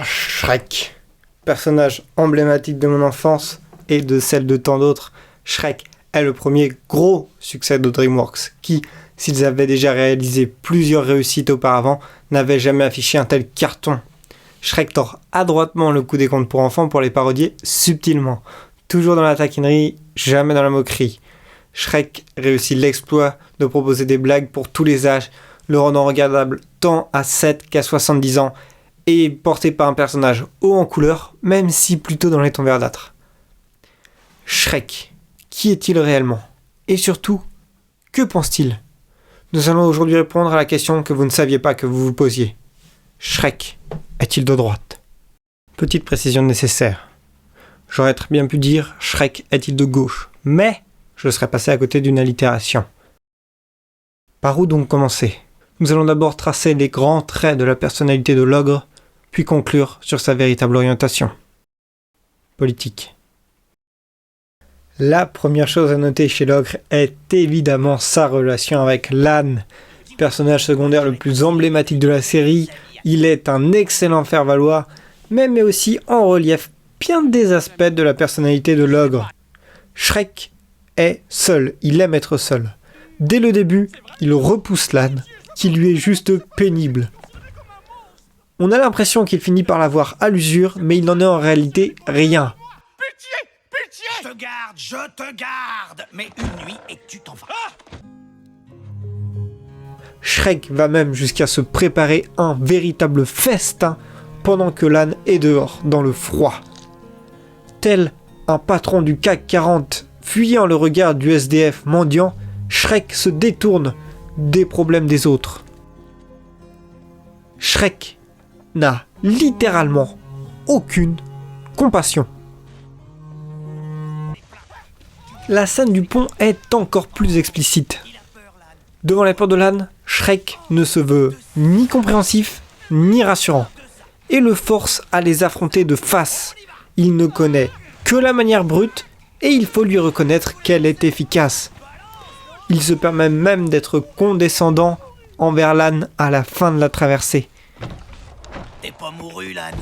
Shrek. Personnage emblématique de mon enfance et de celle de tant d'autres, Shrek est le premier gros succès de DreamWorks qui, s'ils avaient déjà réalisé plusieurs réussites auparavant, n'avaient jamais affiché un tel carton. Shrek tord adroitement le coup des contes pour enfants pour les parodier subtilement. Toujours dans la taquinerie, jamais dans la moquerie. Shrek réussit l'exploit de proposer des blagues pour tous les âges, le rendant regardable tant à 7 qu'à 70 ans, et porté par un personnage haut en couleur, même si plutôt dans les tons verdâtres. Shrek, qui est-il réellement ? Et surtout, que pense-t-il ? Nous allons aujourd'hui répondre à la question que vous ne saviez pas que vous vous posiez. Shrek est-il de droite ? Petite précision nécessaire. J'aurais très bien pu dire Shrek est-il de gauche, mais je serais passé à côté d'une allitération. Par où donc commencer ? Nous allons d'abord tracer les grands traits de la personnalité de l'ogre, puis conclure sur sa véritable orientation. Politique. La première chose à noter chez l'ogre est évidemment sa relation avec l'âne. Personnage secondaire le plus emblématique de la série, il est un excellent faire-valoir, mais met aussi en relief bien des aspects de la personnalité de l'ogre. Shrek est seul, il aime être seul. Dès le début, il repousse l'âne, qui lui est juste pénible. On a l'impression qu'il finit par l'avoir à l'usure, mais il n'en est en réalité rien. Pitié, pitié! Je te garde, mais une nuit et tu t'en vas. Shrek va même jusqu'à se préparer un véritable festin pendant que l'âne est dehors, dans le froid. Tel un patron du CAC 40 fuyant le regard du SDF mendiant, Shrek se détourne des problèmes des autres. Shrek n'a littéralement aucune compassion. La scène du pont est encore plus explicite. Devant les peurs de l'âne, Shrek ne se veut ni compréhensif, ni rassurant, et le force à les affronter de face. Il ne connaît que la manière brute, et il faut lui reconnaître qu'elle est efficace. Il se permet même d'être condescendant envers l'âne à la fin de la traversée. T'es pas mouru, l'âne.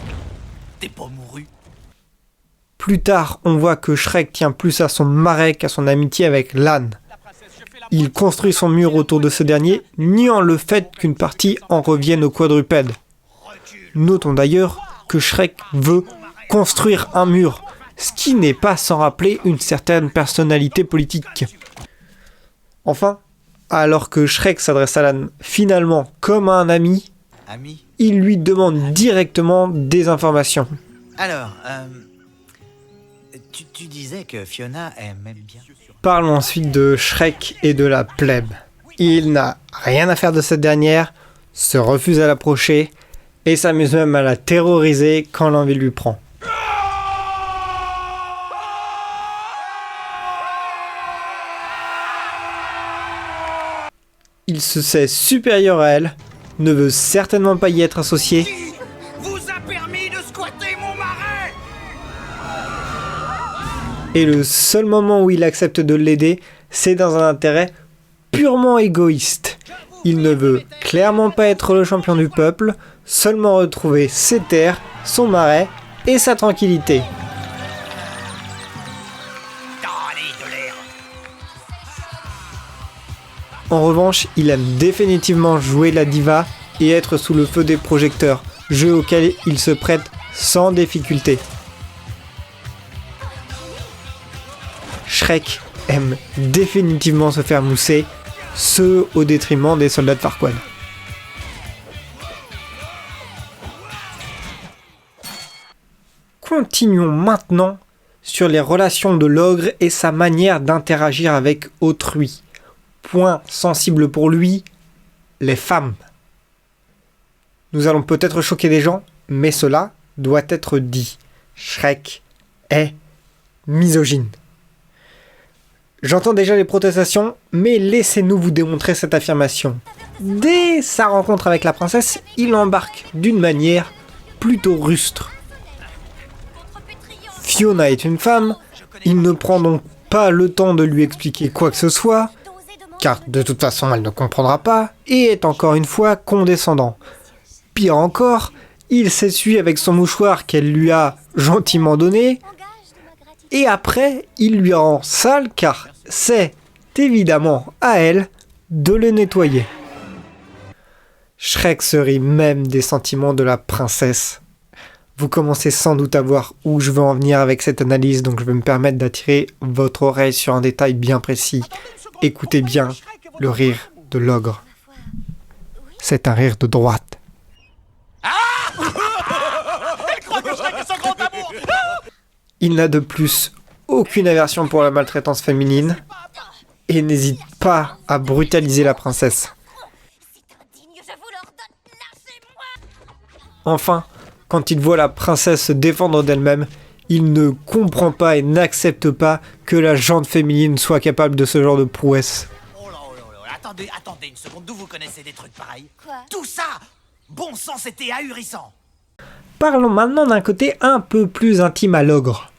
T'es pas mouru. Plus tard, on voit que Shrek tient plus à son marais qu'à son amitié avec l'âne. Il construit son mur autour de ce dernier, niant le fait qu'une partie en revienne au quadrupède. Notons d'ailleurs que Shrek veut construire un mur, ce qui n'est pas sans rappeler une certaine personnalité politique. Enfin, alors que Shrek s'adresse à l'âne finalement comme à un ami, il lui demande directement des informations. Alors, tu disais que Fiona aimait bien... Parlons ensuite de Shrek et de la plèbe. Il n'a rien à faire de cette dernière, se refuse à l'approcher, et s'amuse même à la terroriser quand l'envie lui prend. Il se sait supérieur à elle, ne veut certainement pas y être associé. Qui vous a permis de squatter mon marais? Et le seul moment où il accepte de l'aider, c'est dans un intérêt purement égoïste. Il ne veut clairement pas être le champion du peuple, seulement retrouver ses terres, son marais et sa tranquillité. En revanche, il aime définitivement jouer la diva et être sous le feu des projecteurs, jeu auquel il se prête sans difficulté. Shrek aime définitivement se faire mousser, ce au détriment des soldats de Farquaad. Continuons maintenant sur les relations de l'ogre et sa manière d'interagir avec autrui. Point sensible pour lui, les femmes. Nous allons peut-être choquer des gens, mais cela doit être dit. Shrek est misogyne. J'entends déjà les protestations, mais laissez-nous vous démontrer cette affirmation. Dès sa rencontre avec la princesse, il l'embarque d'une manière plutôt rustre. Fiona est une femme, il ne prend donc pas le temps de lui expliquer quoi que ce soit, car de toute façon elle ne comprendra pas, et est encore une fois condescendant. Pire encore, il s'essuie avec son mouchoir qu'elle lui a gentiment donné, et après il lui rend sale car c'est évidemment à elle de le nettoyer. Shrek se rit même des sentiments de la princesse. Vous commencez sans doute à voir où je veux en venir avec cette analyse, donc je vais me permettre d'attirer votre oreille sur un détail bien précis. Écoutez bien le rire de l'ogre. C'est un rire de droite. Il n'a de plus aucune aversion pour la maltraitance féminine et n'hésite pas à brutaliser la princesse. Enfin, quand il voit la princesse se défendre d'elle-même, il ne comprend pas et n'accepte pas que la gente féminine soit capable de ce genre de prouesse. Oh là, attendez une seconde, d'où vous connaissez des trucs pareils? Quoi? Tout ça! Bon sang, c'était ahurissant! Parlons maintenant d'un côté un peu plus intime à l'ogre.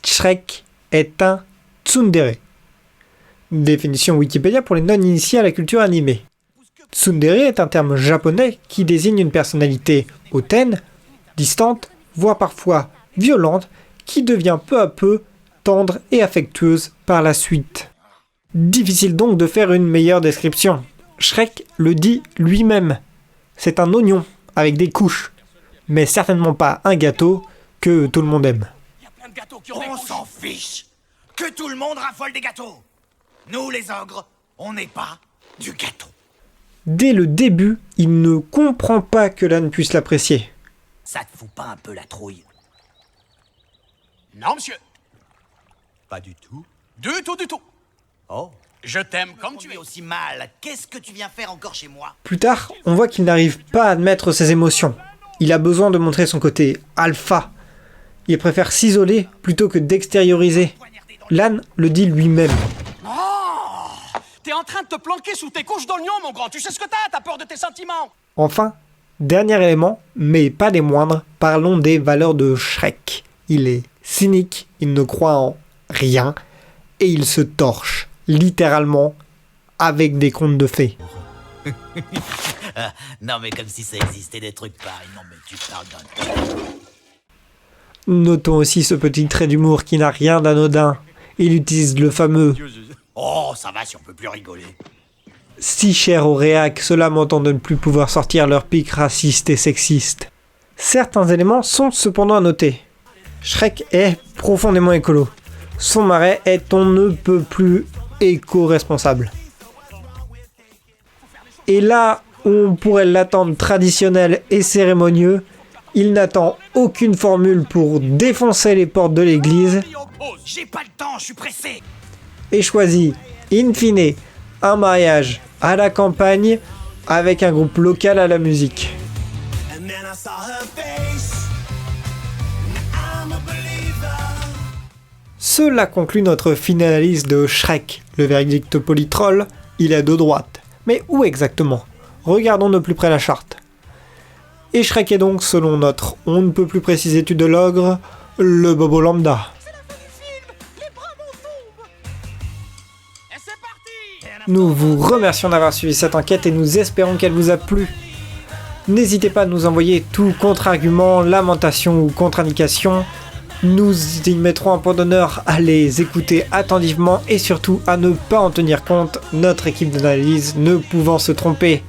Shrek est un tsundere. Définition Wikipédia pour les non-initiés à la culture animée. Tsundere est un terme japonais qui désigne une personnalité hautaine, distante, voire parfois violente, qui devient peu à peu tendre et affectueuse par la suite. Difficile donc de faire une meilleure description. Shrek le dit lui-même. C'est un oignon avec des couches, mais certainement pas un gâteau que tout le monde aime. On s'en fiche! Que tout le monde raffole des gâteaux! Nous, les ogres, on n'est pas du gâteau. Dès le début, il ne comprend pas que l'âne puisse l'apprécier. Ça te fout pas un peu la trouille? Non, monsieur. Pas du tout. Du tout. Oh. Je t'aime comme Comme tu tu es. es aussi mal, qu'est-ce que tu viens faire encore chez moi? Plus tard, on voit qu'il n'arrive pas à admettre ses émotions. Il a besoin de montrer son côté alpha. Il préfère s'isoler plutôt que d'extérioriser. L'âne le dit lui-même. T'es en train de te planquer sous tes couches d'oignons, mon grand. Tu sais ce que t'as peur de tes sentiments. Enfin, dernier élément, mais pas des moindres, parlons des valeurs de Shrek. Il est cynique, il ne croit en rien, et il se torche, littéralement, avec des contes de fées. Non mais comme si ça existait des trucs pareils. Non mais tu parles d'un... Notons aussi ce petit trait d'humour qui n'a rien d'anodin. Il utilise le fameux Oh, ça va si on peut plus rigoler. « si cher au réac, se lamentant de ne plus pouvoir sortir leurs pics racistes et sexistes ». Certains éléments sont cependant à noter. Shrek est profondément écolo. Son marais est on ne peut plus éco-responsable. Et là où on pourrait l'attendre traditionnel et cérémonieux, il n'attend aucune formule pour défoncer les portes de l'église J'ai pas le temps, je suis pressé. et choisit, in fine, un mariage à la campagne avec un groupe local à la musique. Cela conclut notre fine analyse de Shrek, le verdict politroll, il est de droite. Mais où exactement? Regardons de plus près la charte. Et Shrek est donc, selon notre on ne peut plus précise étude de l'ogre, le bobo lambda. Et c'est parti. Nous vous remercions d'avoir suivi cette enquête et nous espérons qu'elle vous a plu. N'hésitez pas à nous envoyer tout contre-argument, lamentation ou contre-indication. Nous y mettrons un point d'honneur à les écouter attentivement et surtout à ne pas en tenir compte, notre équipe d'analyse ne pouvant se tromper.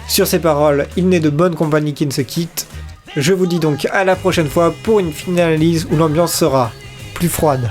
Sur ces paroles, il n'est de bonne compagnie qui ne se quitte. Je vous dis donc à la prochaine fois pour une finale analyse où l'ambiance sera plus froide.